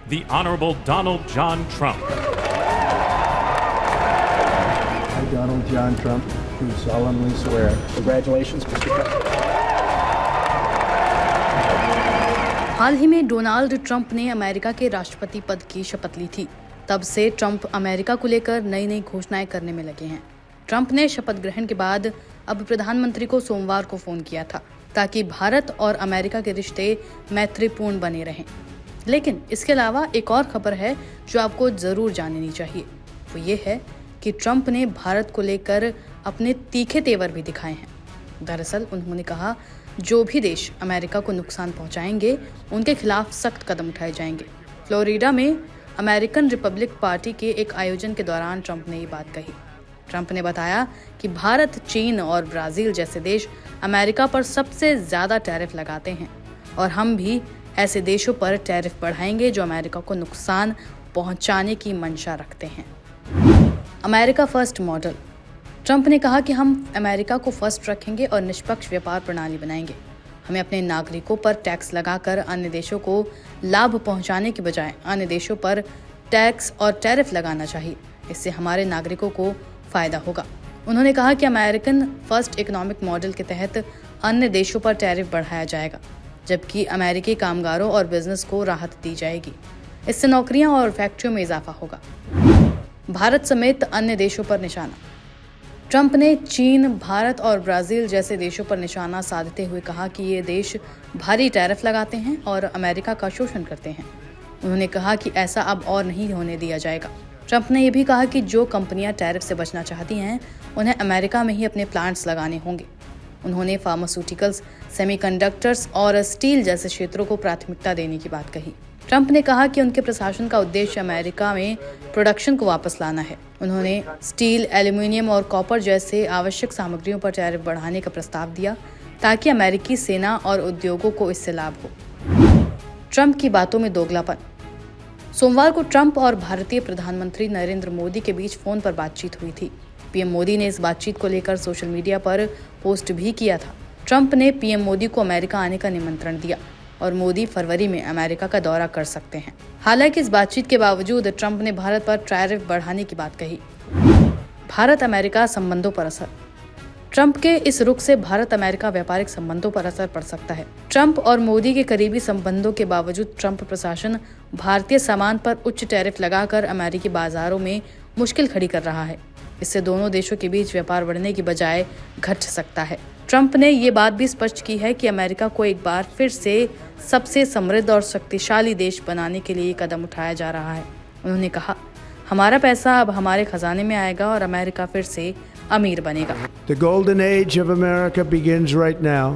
the Honorable Donald John Trump. I, Donald John Trump, do solemnly swear. Congratulations, Mr. Trump. हाल ही में Donald Trump ने America के राष्ट्रपति पद की शपथ ली थी। तब से ट्रंप अमेरिका को लेकर नई नई घोषणाएं करने में लगे हैं। ट्रंप ने शपथ ग्रहण के बाद अब प्रधानमंत्री को सोमवार को फोन किया था ताकि भारत और अमेरिका के रिश्ते मैत्रीपूर्ण बने रहें। लेकिन इसके अलावा एक और खबर है जो आपको जरूर जाननी चाहिए। वो ये है कि ट्रंप ने भारत को लेकर अपने तीखे तेवर भी दिखाए हैं। दरअसल उन्होंने कहा, जो भी देश अमेरिका को नुकसान पहुंचाएंगे उनके खिलाफ सख्त कदम उठाए जाएंगे। फ्लोरिडा में अमेरिकन रिपब्लिक पार्टी के एक आयोजन के दौरान ट्रंप ने ये बात कही। ट्रंप ने बताया कि भारत, चीन और ब्राजील जैसे देश अमेरिका पर सबसे ज्यादा टैरिफ लगाते हैं और हम भी ऐसे देशों पर टैरिफ बढ़ाएंगे जो अमेरिका को नुकसान पहुंचाने की मंशा रखते हैं। America first model. ट्रंप ने कहा कि हम अमेरिका को फर्स्ट रखेंगे और निष्पक्ष व्यापार प्रणाली बनाएंगे। हमें अपने नागरिकों पर टैक्स लगाकर अन्य देशों को लाभ पहुंचाने के बजाय अन्य देशों पर टैक्स और टैरिफ लगाना चाहिए। इससे हमारे नागरिकों को फायदा होगा। उन्होंने कहा कि अमेरिकन फर्स्ट इकोनॉमिक मॉडल के तहत अन्य देशों पर टैरिफ बढ़ाया जाएगा, जबकि अमेरिकी कामगारों और बिजनेस को राहत दी जाएगी। इससे नौकरियां और फैक्ट्रियों में इजाफा होगा। भारत समेत अन्य देशों पर निशाना। ट्रंप ने चीन, भारत और ब्राजील जैसे देशों पर निशाना साधते हुए कहा कि ये देश भारी टैरिफ लगाते हैं और अमेरिका का शोषण करते हैं। उन्होंने कहा कि ऐसा अब और नहीं होने दिया जाएगा। ट्रंप ने यह भी कहा कि जो कंपनियां टैरिफ से बचना चाहती हैं उन्हें अमेरिका में ही अपने प्लांट्स लगाने होंगे। उन्होंने फार्मास्यूटिकल्स, सेमीकंडक्टर्स और स्टील जैसे क्षेत्रों को प्राथमिकता देने की बात कही। ट्रंप ने कहा कि उनके प्रशासन का उद्देश्य अमेरिका में प्रोडक्शन को वापस लाना है। उन्होंने स्टील, एल्यूमीनियम और कॉपर जैसे आवश्यक सामग्रियों पर टैरिफ बढ़ाने का प्रस्ताव दिया ताकि अमेरिकी सेना और उद्योगों को इससे लाभ हो। ट्रंप की बातों में दोगलापन। सोमवार को ट्रंप और भारतीय प्रधानमंत्री नरेंद्र मोदी के बीच फोन पर बातचीत हुई थी। पीएम मोदी ने इस बातचीत को लेकर सोशल मीडिया पर पोस्ट भी किया था। ट्रंप ने पीएम मोदी को अमेरिका आने का निमंत्रण दिया और मोदी फरवरी में अमेरिका का दौरा कर सकते हैं। हालांकि इस बातचीत के बावजूद ट्रंप ने भारत पर टैरिफ बढ़ाने की बात कही। भारत अमेरिका संबंधों पर असर। ट्रंप के इस रुख से भारत अमेरिका व्यापारिक संबंधों पर असर पड़ सकता है। ट्रंप और मोदी के करीबी संबंधों के बावजूद ट्रंप प्रशासन भारतीय सामान पर उच्च टैरिफ लगाकर अमेरिकी बाजारों में मुश्किल खड़ी कर रहा है। इससे दोनों देशों के बीच व्यापार बढ़ने की बजाय घट सकता है। ट्रंप ने ये बात भी स्पष्ट की है कि अमेरिका को एक बार फिर से सबसे समृद्ध और शक्तिशाली देश बनाने के लिए कदम उठाया जा रहा है। उन्होंने कहा, हमारा पैसा अब हमारे खजाने में आएगा और अमेरिका फिर से अमीर बनेगा। The golden age of America begins right now.